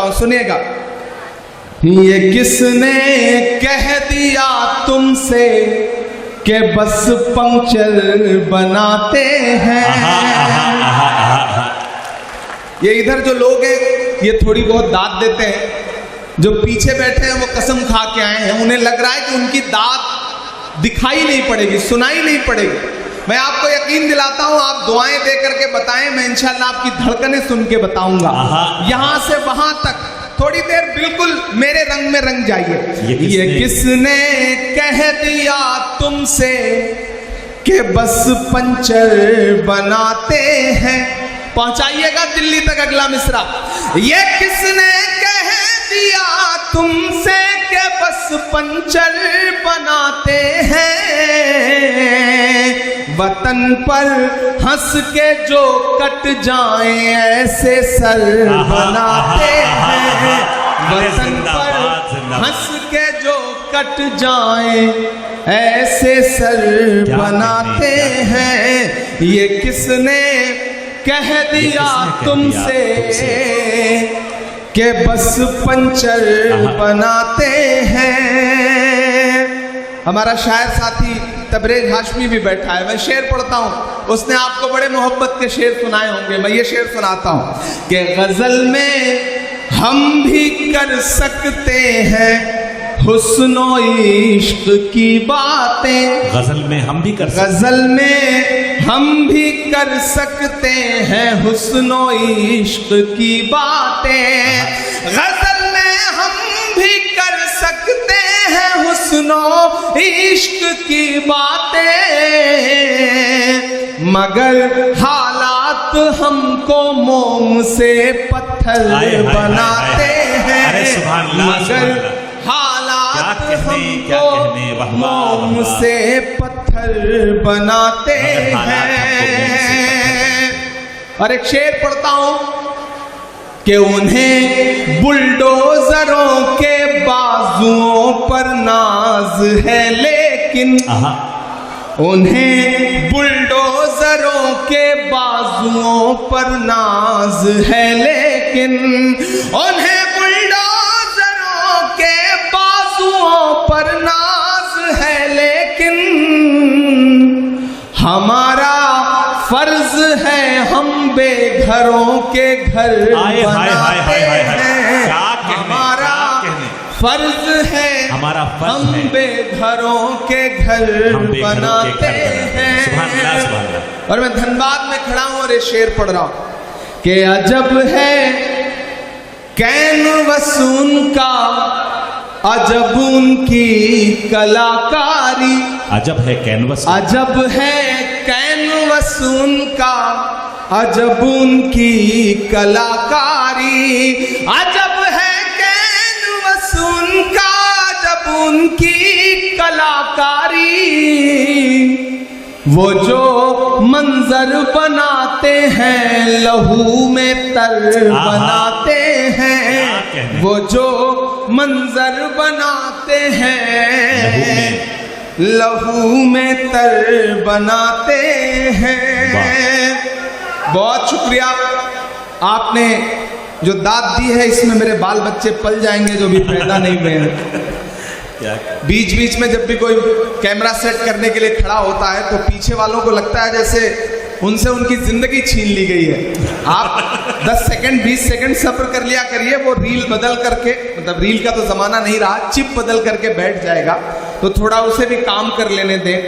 हूं, सुनिएगा। ये किसने कह दिया तुमसे कि बस पंक्चर बनाते हैं। ये इधर जो लोग हैं ये थोड़ी बहुत दाद देते हैं, जो पीछे बैठे हैं वो कसम खा के आए हैं, उन्हें लग रहा है कि उनकी दाद दिखाई नहीं पड़ेगी, सुनाई नहीं पड़ेगी। मैं आपको यकीन दिलाता हूं, आप दुआएं दे करके बताएं, मैं इंशाल्लाह आपकी धड़कनें सुन के बताऊंगा। यहां से वहां तक थोड़ी देर बिल्कुल मेरे रंग में रंग जाइए। ये किसने कह दिया तुमसे कि बस पंचर बनाते हैं। पहुंचाइएगा दिल्ली तक अगला मिसरा। ये किसने कह दिया तुमसे कि बस पंचर बनाते हैं। वतन पर हंस के जो कट जाएं ऐसे सर बनाते हैं। वतन पर हंस के जो कट जाएं ऐसे सर बनाते हैं। ये किसने कह दिया तुमसे कि बस पंचर बनाते हैं। हमारा शायर साथी तबरेज हाशमी भी बैठा है, मैं शेर पढ़ता हूँ, उसने आपको बड़े मोहब्बत के शेर सुनाए होंगे। मैं ये शेर सुनाता हूँ कि गजल में हम भी कर सकते हैं हुस्नो इश्क की बातें। गजल में हम भी कर गजल में हम भी कर सकते हैं हुस्नो इश्क की बातें। गजल में हम भी कर सकते हैं हुस्नो इश्क की बातें, मगर हालात हमको मोम से पत्थर बनाते हैं। मगर हालात हमको मोम से पत्थर बनाते हैं। और एक शेर पढ़ता हूं कि उन्हें बुलडोजरों के बाजुओं पर नाज है, लेकिन उन्हें बुलडोजरों के बाजुओं पर नाज है, लेकिन उन्हें बुलडोजरों के बाजुओं पर नाज है, लेकिन हमारा फर्ज है हम बेघरों के घर बनाते हैं। हमारा फर्ज है हम बेघरों के घर बनाते हैं। और मैं धनबाद में खड़ा हूं और ये शेर पढ़ रहा हूं कि अजब है कैनवस उनका, अजब उनकी कलाकारी। अजब है कैनवस, अजब है कैनवस उनका, अजब उनकी कलाकारी। अजब है कैनवस उनका, अजब उनकी कलाकारी। वो जो मंजर बनाते हैं लहू में तर बनाते हैं। वो जो मंजर बनाते हैं लहू में तर बनाते हैं। बहुत शुक्रिया, आपने जो दाद दी है इसमें मेरे बाल बच्चे पल जाएंगे जो भी पैदा नहीं हुए हैं। बीच बीच में जब भी कोई कैमरा सेट करने के लिए खड़ा होता है तो पीछे वालों को लगता है जैसे उनसे उनकी जिंदगी छीन ली गई है। आप 10 सेकंड 20 सेकंड सब्र कर लिया करिए, वो रील बदल करके, मतलब रील का तो जमाना नहीं रहा, चिप बदल करके बैठ जाएगा, तो थोड़ा उसे भी काम कर लेने दें।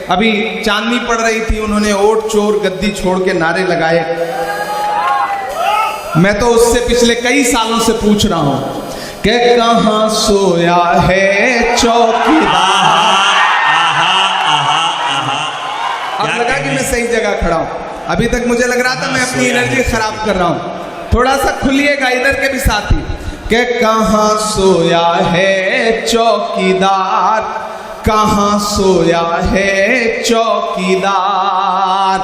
अभी चांदनी पड़ रही थी, उन्होंने ओट चोर गद्दी छोड़ के नारे लगाए। मैं तो उससे पिछले कई सालों से पूछ रहा हूं कि कहां सोया है चौकीदार। अब लगा कि मैं सही जगह खड़ा हूं। अभी तक मुझे लग रहा था मैं अपनी एनर्जी खराब कर रहा हूं। थोड़ा सा खुलिएगा इधर के भी साथी कि कहां सोया है चौकीदार, कहां सोया है चौकीदार।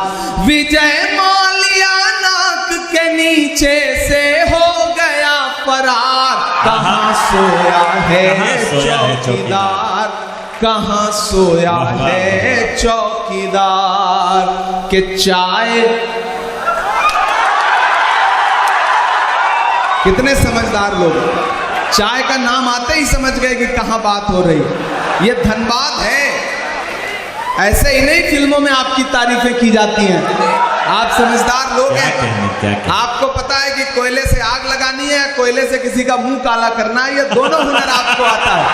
विजय माल्या नाक के नीचे से हो गया फरार। कहां सोया है चौकीदार, कहां सोया है चौकीदार। के चाय कितने समझदार लोग, चाय का नाम आते ही समझ गए कि कहां बात हो रही है। ये धनबाद है। ऐसे ही नहीं फिल्मों में आपकी तारीफें की जाती हैं। आप समझदार लोग हैं। आपको पता है कि कोयले से आग लगानी है, कोयले से किसी का मुंह काला करना है, ये दोनों हुनर आपको आता है।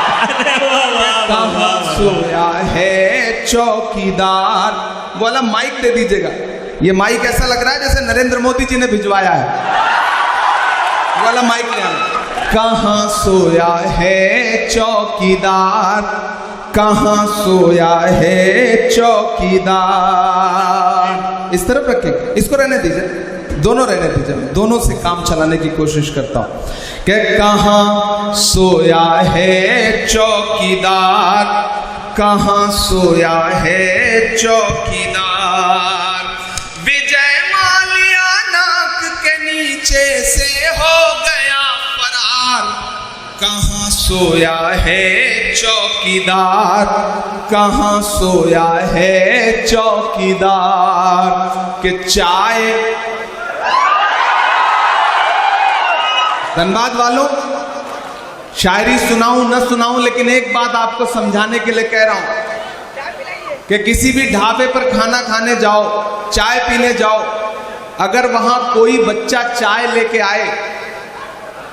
कहां सोया है चौकीदार, बोला माइक दे दीजिएगा। ये माइक ऐसा लग रहा है जैसे नरेंद्र मोदी जी ने भिजवाया है, वाला माइक ले आना। कहां सोया है चौकीदार, कहां सोया है चौकीदार। इस तरफ रखें, इसको रहने दीजिए, दोनों रहने दीजिए, दोनों से काम चलाने की कोशिश करता हूं। कि कहां सोया है चौकीदार, कहां सोया है चौकीदार। विजय माल्या नाक के नीचे से हो गया फरार, कहां सोया है चौकीदार, कहां सोया है चौकीदार। कि चाय, धनबाद वालों, शायरी सुनाऊं न सुनाऊं, लेकिन एक बात आपको समझाने के लिए कह रहा हूं कि किसी भी ढाबे पर खाना खाने जाओ, चाय पीने जाओ, अगर वहां कोई बच्चा चाय लेके आए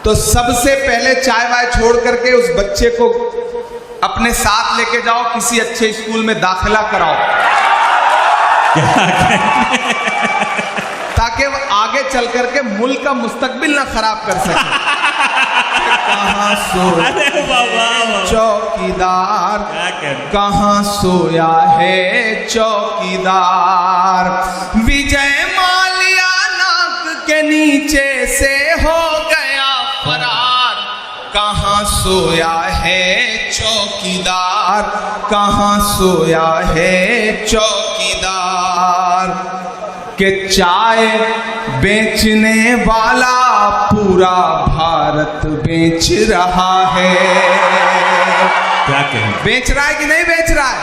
तो सबसे पहले चाय वाय छोड़ करके उस बच्चे को अपने साथ लेके जाओ, किसी अच्छे स्कूल में दाखिला कराओ, ताकि वो आगे चल करके मुल्क का मुस्तकबिल ना खराब कर सके। कहां सोया चौकीदार, कहां सोया है चौकीदार। विजय माल्या नाक के नीचे से हो गया फरार, कहां सोया है चौकीदार, कहां सोया है चौकीदार। कि चाय बेचने वाला पूरा भारत बेच रहा है। क्या कहें, बेच रहा है कि नहीं बेच रहा है?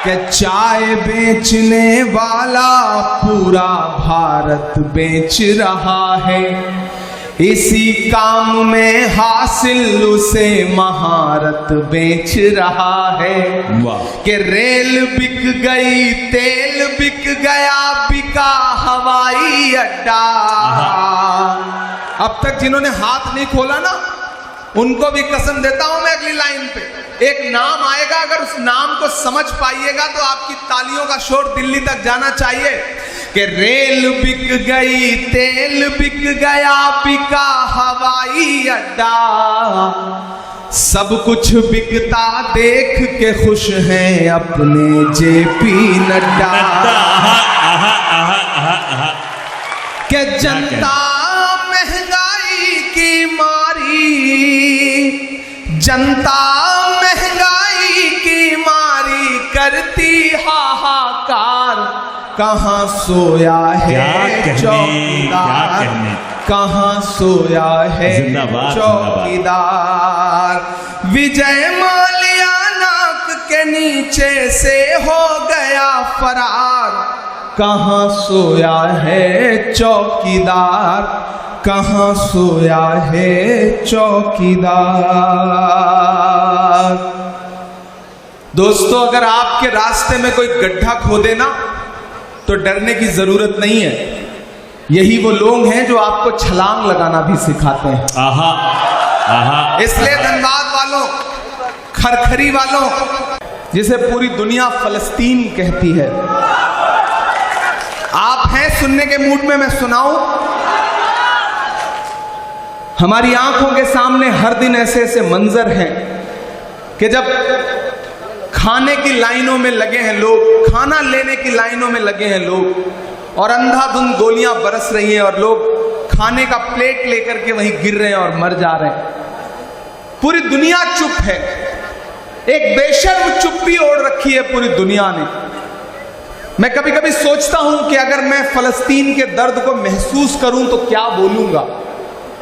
कि चाय बेचने वाला पूरा भारत बेच रहा है। इसी काम में हासिल उसे महारत बेच रहा है। कि रेल बिक गई, तेल बिक गया, बिका हवाई अड्डा। अब तक जिन्होंने हाथ नहीं खोला ना, उनको भी कसम देता हूं मैं, अगली लाइन पे एक नाम आएगा, अगर उस नाम को समझ पाइएगा तो आपकी तालियों का शोर दिल्ली तक जाना चाहिए। कि रेल बिक गई, तेल बिक गया, बिका हवाई अड्डा। सब कुछ बिकता देख के खुश हैं अपने जेपी नड्डा। कि जनता महंगाई की मारी, जनता महंगाई की मारी करती हाहाकार। कहां सोया है चौकीदार, कहां सोया है चौकीदार। विजय माल्या नाक के नीचे से हो गया फरार, कहां सोया है चौकीदार, कहां सोया है चौकीदार। दोस्तों, अगर आपके रास्ते में कोई गड्ढा खोदे ना तो डरने की जरूरत नहीं है। यही वो लोग हैं जो आपको छलांग लगाना भी सिखाते हैं। आहा, आहा। इसलिए धनबाद वालों, खरखरी वालों, जिसे पूरी दुनिया फलस्तीन कहती है, आप हैं सुनने के मूड में मैं सुनाऊं? हमारी आंखों के सामने हर दिन ऐसे ऐसे मंजर हैं कि जब खाने की लाइनों में लगे हैं लोग, खाना लेने की लाइनों में लगे हैं लोग, और अंधाधुंध गोलियां बरस रही हैं और लोग खाने का प्लेट लेकर के वहीं गिर रहे हैं और मर जा रहे हैं। पूरी दुनिया चुप है। एक बेशर्म चुप्पी ओढ़ रखी है पूरी दुनिया ने। मैं कभी कभी सोचता हूं कि अगर मैं फलस्तीन के दर्द को महसूस करूं तो क्या बोलूंगा।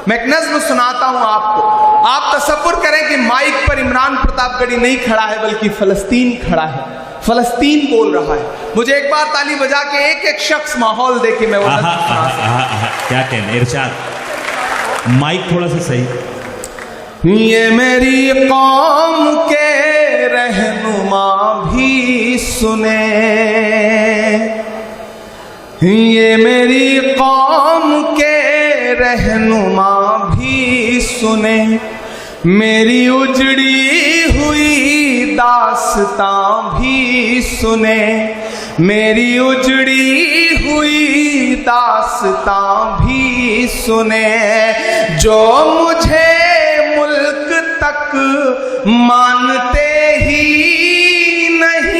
मैं एक नज्म सुनाता हूं आपको। आप तसव्वुर करें कि माइक पर इमरान प्रतापगढ़ी नहीं खड़ा है, बल्कि फलस्तीन खड़ा है, फलस्तीन बोल रहा है। मुझे एक बार ताली बजा के एक एक शख्स माहौल दे के मैं वो नज्म सुना सकता हूं। क्या कहने, इरशाद। माइक थोड़ा सा सही। ये मेरी कौम के रहनुमा भी सुने, ये मेरी कौम के रहनुमा भी सुने, मेरी उजड़ी हुई दास्तां भी सुने, मेरी उजड़ी हुई दास्तां भी सुने, जो मुझे मुल्क तक मानते ही नहीं,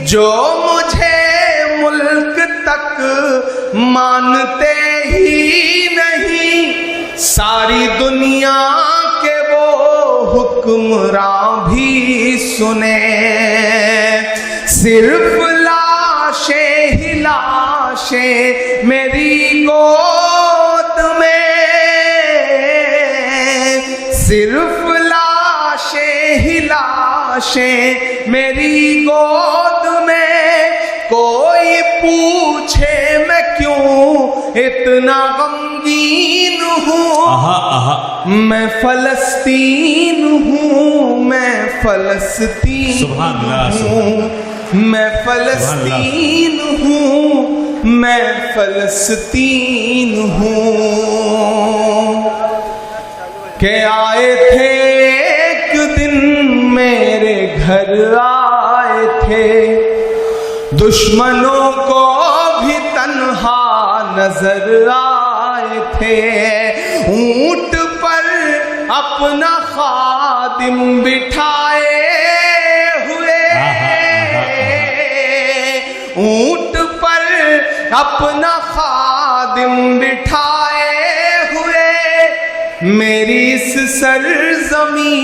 जो मुझे मुल्क तक मानते ही नहीं, सारी दुनिया के वो हुक्मरां भी सुने, सिर्फ लाशें ही लाशें मेरी गोद में, सिर्फ लाशें ही लाशें मेरी गोद में, कोई पूछे मैं क्यों इतना गमगीन हूँ, मैं फलस्तीन हूँ, मैं फलस्तीन हूँ, मैं फलस्तीन हूँ, मैं फलस्तीन हूँ। के आए थे एक दिन मेरे घर आए थे, दुश्मनों को भी तन्हा नजर आए थे, ऊंट पर अपना खादिम बिठाए हुए, ऊंट पर अपना खादिम बिठाए हुए, मेरी इस सरजमी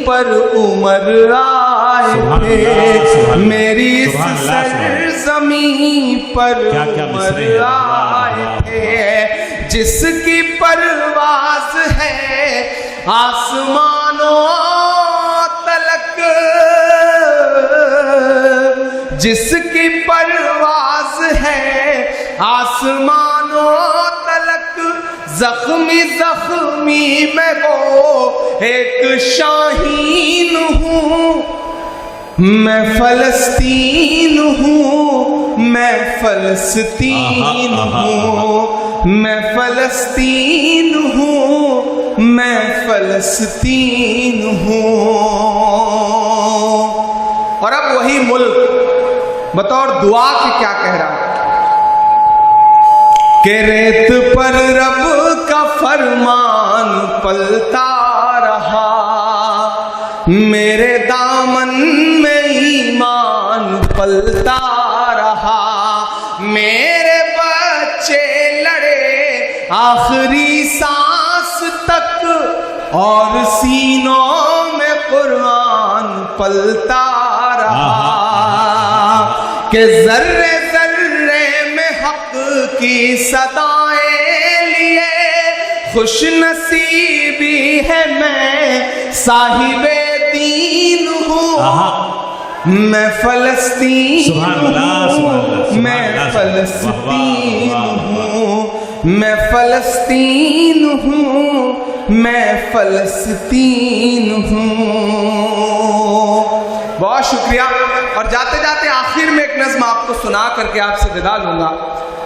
पर उमर आए थे, मेरी इस सरजमी पर उमर आए थे, जिसकी परवाज है आसमानों तलक, जिसकी परवाज है आसमानों तलक, जख्मी जख्मी मैं वो एक शाहीन हूँ, मैं फलस्तीन हूँ, मैं फलस्तीन हूँ, मैं फलस्तीन हूँ, मैं फलस्तीन हूँ। और अब वही मुल्क बतौर दुआ के क्या कह रहा है कि रेत पर रब का फरमान पलता रहा, मेरे दामन में ईमान पलता रहा, मेरे बच्चे लड़े आखिरी सांस तक और सीनों में कुरान पलता रहा, कि जर्रे जर्रे में हक की सदाएं लिए खुश नसीबी है मैं साहिबे दीन हूँ, मैं फलस्तीन हूँ, मैं फलस्तीन हूँ, मैं फलस्तीन हूँ, मैं फलस्तीन हूँ। बहुत शुक्रिया। और जाते जाते आखिर में एक नज़्म आपको सुना करके आपसे विदा लूंगा।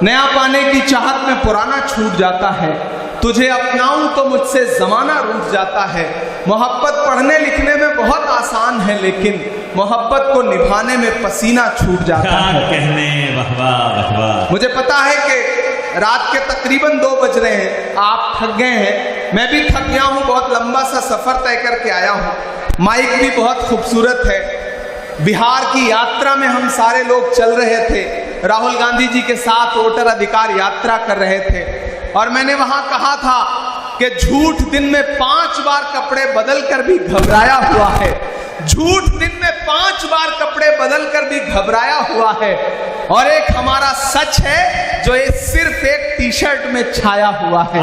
नया पाने की चाहत में पुराना छूट जाता है, तुझे अपनाऊं तो मुझसे जमाना रूठ जाता है, मोहब्बत पढ़ने लिखने में बहुत आसान है लेकिन मोहब्बत को निभाने में पसीना छूट जाता है। कहने वाह वाह वाह। मुझे पता है कि रात के तकरीबन 2 बज रहे हैं, आप थक गए हैं, मैं भी थक गया हूँ, बहुत लंबा सा सफर तय करके आया हूँ। माइक भी बहुत खूबसूरत है। बिहार की यात्रा में हम सारे लोग चल रहे थे, राहुल गांधी जी के साथ वोटर अधिकार यात्रा कर रहे थे, और मैंने वहां कहा था कि झूठ दिन में 5 बार कपड़े बदल कर भी घबराया हुआ है, झूठ दिन में 5 बार कपड़े बदल कर भी घबराया हुआ है, और एक हमारा सच है जो ये सिर्फ एक टी शर्ट में छाया हुआ है,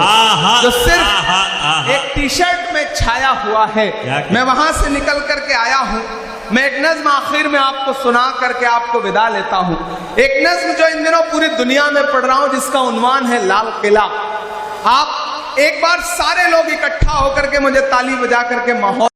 जो सिर्फ एक टी शर्ट में छाया हुआ है, मैं वहां से निकल करके आया हूं। मैं एक नज्म आखिर में आपको सुना करके आपको विदा लेता हूं। एक नज्म जो इन दिनों पूरी दुनिया में पढ़ रहा हूं, जिसका उन्वान है लाल किला। आप एक बार सारे लोग इकट्ठा होकर के मुझे ताली बजा करके माहौल